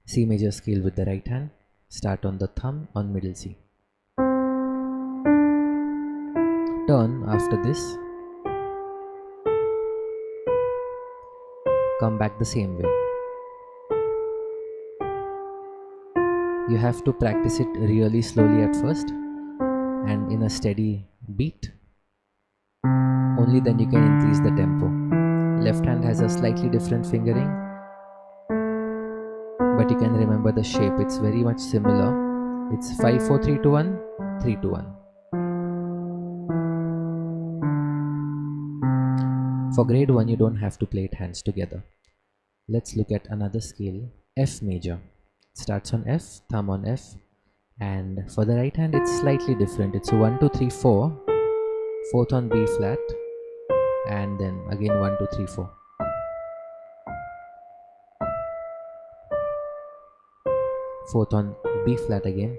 C major scale with the right hand. Start on the thumb on middle C. Turn after this. Come back the same way. You have to practice it really slowly at first and in a steady beat. Only then you can increase the tempo. Left hand has a slightly different fingering, but you can remember the shape. It's very much similar. It's 5 4 3 2 1 3 2 1. For grade 1 you don't have to play it hands together. Let's look at another scale, F major. It starts on F, thumb on F, and for the right hand it's slightly different. It's 1 2 3 4, fourth on B flat, and then again 1 2 3 4. Fourth on B flat again.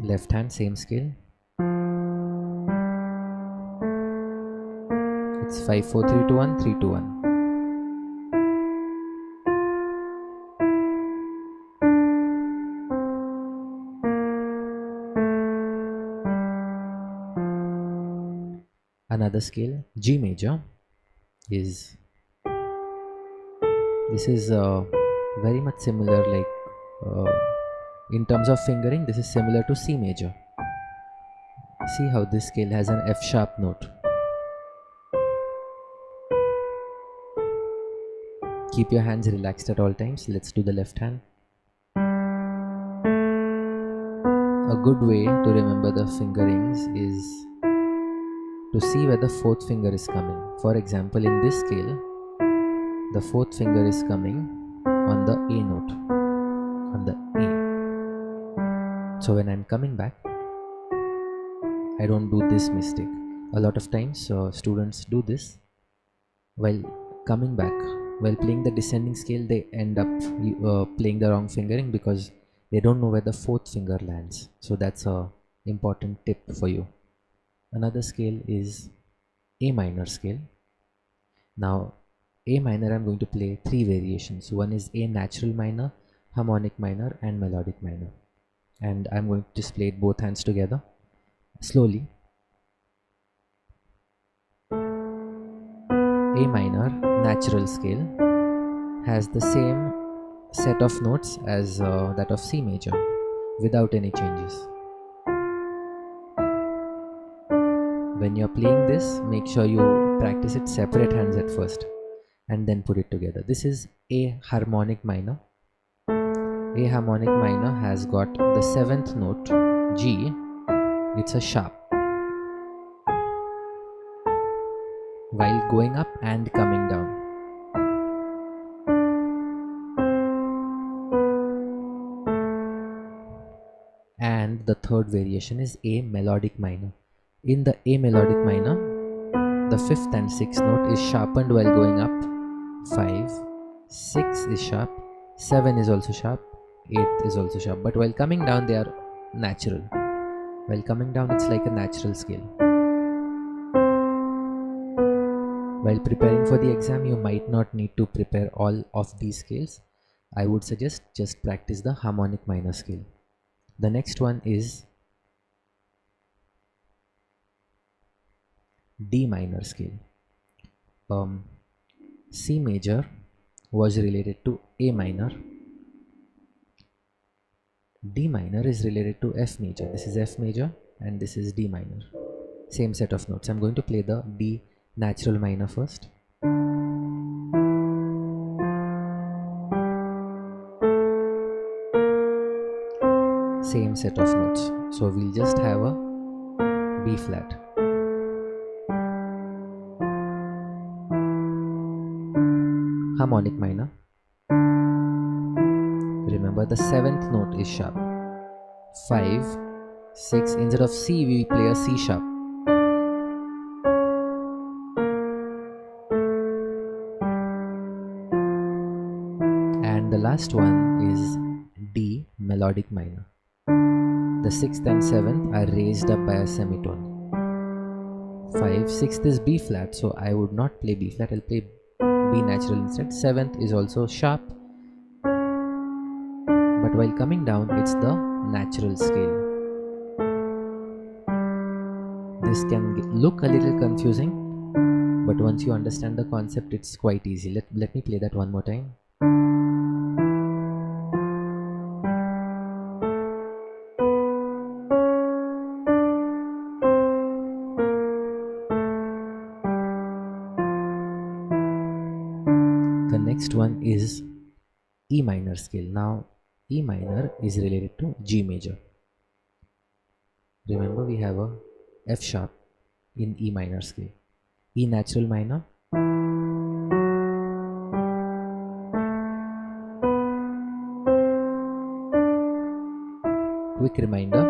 Left hand same scale. It's 5 4 3 2 1 3 2 1. Another scale, G major, is very much similar, like in terms of fingering this is similar to C major. See how this scale has an F sharp note. Keep your hands relaxed at all times. Let's do the left hand. A good way to remember the fingerings is to see where the fourth finger is coming. For example, in this scale, the fourth finger is coming on the A note, on the A. So when I'm coming back, I don't do this mistake. A lot of times students do this. While coming back, while playing the descending scale, they end up playing the wrong fingering because they don't know where the fourth finger lands. So that's a important tip for you. Another scale is A minor scale. Now A minor, I'm going to play 3 variations. One is A natural minor, harmonic minor, and melodic minor. And I'm going to just play it both hands together slowly. A minor natural scale has the same set of notes as that of C major without any changes. When you're playing this, make sure you practice it separate hands at first and then put it together. This is A harmonic minor. A harmonic minor has got the 7th note, G. It's a sharp while going up and coming down. And the third variation is A melodic minor. In the A melodic minor, the 5th and 6th note is sharpened while going up. 5, 6 is sharp, 7 is also sharp, 8 is also sharp, but while coming down they are natural. While coming down it's like a natural scale. While preparing for the exam, you might not need to prepare all of these scales. I would suggest just practice the harmonic minor scale. The next one is D minor scale. C major was related to A minor. D minor is related to F major. This is F major and this is D minor. Same set of notes. I'm going to play the D natural minor first. Same set of notes. So we'll just have a B flat. Harmonic minor. Remember the 7th note is sharp. 5, 6, instead of C we play a C sharp. And the last one is D melodic minor. The 6th and 7th are raised up by a semitone. 5, 6th is B flat, so I would not play B flat, I'll play B natural instead. 7th is also sharp, but while coming down it's the natural scale. This can look a little confusing, but once you understand the concept it's quite easy. Let me play that one more time. The next one is E minor scale. Now E minor is related to G major. Remember, we have a F sharp in E minor scale. E natural minor, quick reminder,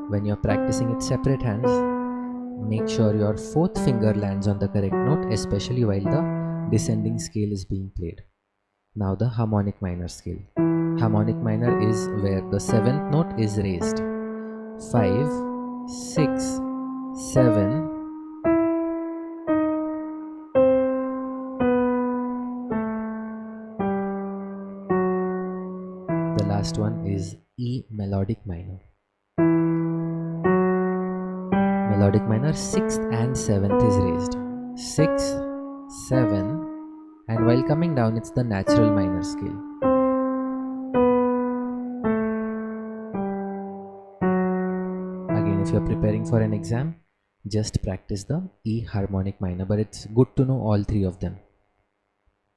when you're practicing it separate hands, make sure your 4th finger lands on the correct note, especially while the descending scale is being played. Now the harmonic minor scale. Harmonic minor is where the 7th note is raised. 5, 6, 7. The last one is E melodic minor. Melodic minor 6th and 7th is raised. 6, 7, and while coming down it's the natural minor scale. Again, if you're preparing for an exam, just practice the E harmonic minor, but it's good to know all 3 of them.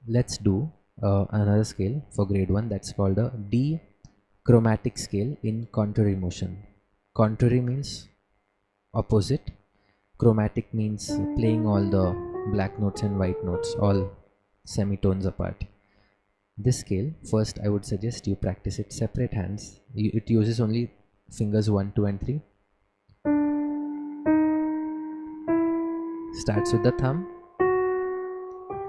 Let's do another scale for grade 1, that's called a D chromatic scale in contrary motion. Contrary means opposite. Chromatic means playing all the black notes and white notes, all semitones apart. This scale, first I would suggest you practice it separate hands. It uses only fingers 1, 2 and 3. Starts with the thumb.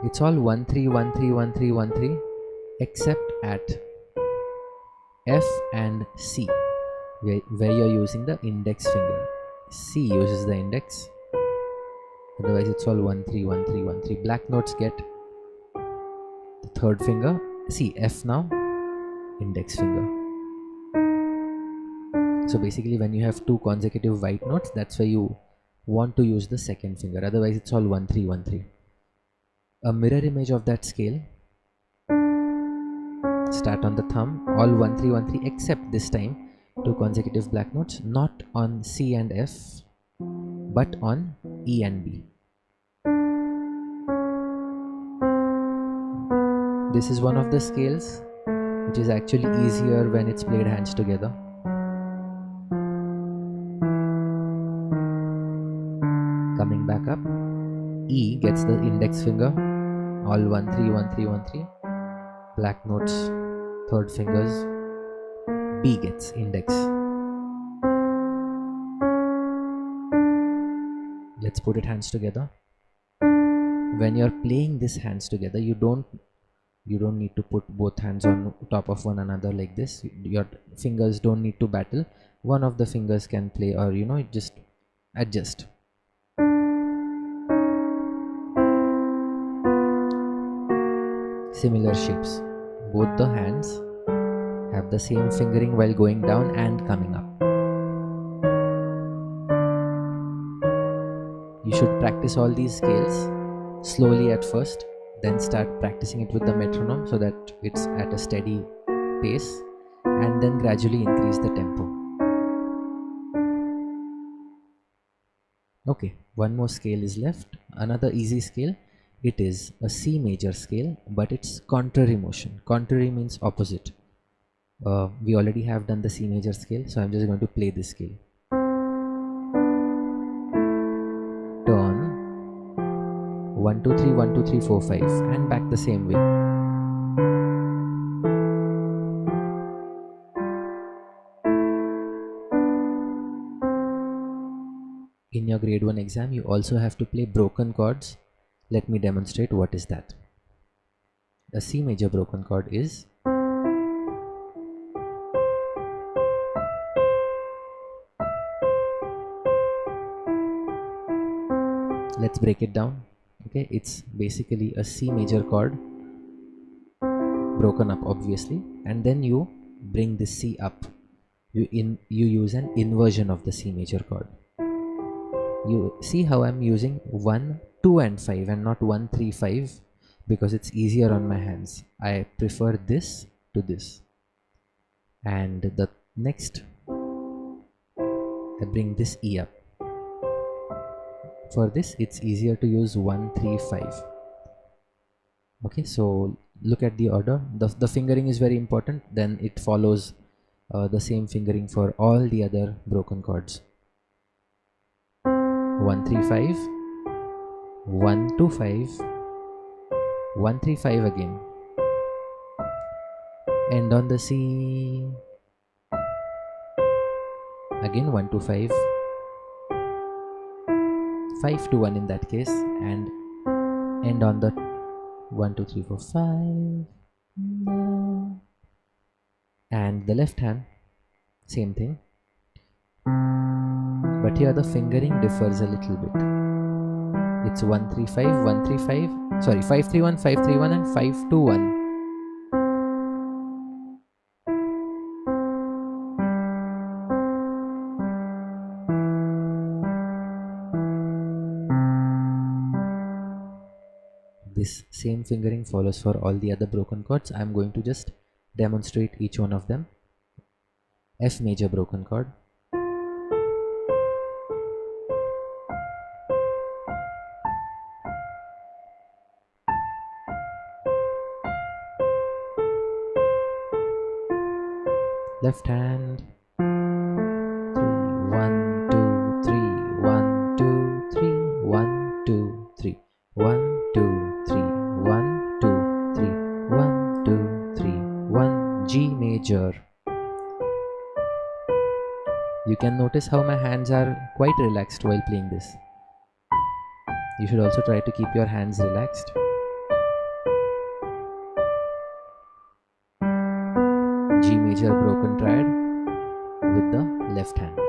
It's all 1, 3, 1, 3, 1, 3, 1, 3, except at F and C, where you're using the index finger. C uses the index, otherwise it's all 1, 3, 1, 3, 1, 3. Black notes get the 3rd finger. See, F now, index finger. So basically when you have 2 consecutive white notes, that's why you want to use the 2nd finger, otherwise it's all 1, 3, 1, 3. A mirror image of that scale. Start on the thumb, all 1, 3, 1, 3, except this time 2 consecutive black notes, not on C and F, but on E and B. This is one of the scales which is actually easier when it's played hands together. Coming back up, E gets the index finger, all 1, 3, 1, 3, 1, 3. Black notes, 3rd fingers. B gets index. Let's put it hands together. When you're playing this hands together, you don't need to put both hands on top of one another like this. Your fingers don't need to battle. One of the fingers can play, or just adjust. Similar shapes. Both the hands have the same fingering while going down and coming up. You should practice all these scales slowly at first, then start practicing it with the metronome so that it's at a steady pace, and then gradually increase the tempo. Okay, one more scale is left. Another easy scale. It is a C major scale, but it's contrary motion. Contrary means opposite. We already have done the C major scale, so I'm just going to play this scale. Turn 1, 2, 3, 1, 2, 3, 4, 5, and back the same way. In your grade 1 exam, you also have to play broken chords. Let me demonstrate what is that. A C major broken chord is let's break it down. Okay, Okay, it's basically a C major chord broken up obviously, and then you bring this C up. You use an inversion of the C major chord. You see how I'm using 1, 2 and 5 and not 1, 3, 5 because it's easier on my hands. I prefer this to this. And the next, I bring this E up. For this, it's easier to use 1, 3, 5. Okay, so look at the order. The fingering is very important. Then it follows the same fingering for all the other broken chords. 1, 3, 5, 1, 2, 5, 1, 3, 5 again. End on the C. Again 1, 2, 5, 5 to 1 in that case, and end on the 1, 2, 3, 4, 5. And the left hand, same thing. But here the fingering differs a little bit. It's 1, 3, 5, 1, 3, 5, sorry, 5, 3, 1, 5, 3, 1 and 5, 2, 1. This same fingering follows for all the other broken chords. I'm going to just demonstrate each one of them. F major broken chord. Left hand. 3, 1, 2, 3, 1, 2, 3, 1, 2, 3, 1, 2, 3, 1, 2, 3, 1, 2, 3, 1, G major. You can notice how my hands are quite relaxed while playing this. You should also try to keep your hands relaxed. G major broken triad with the left hand.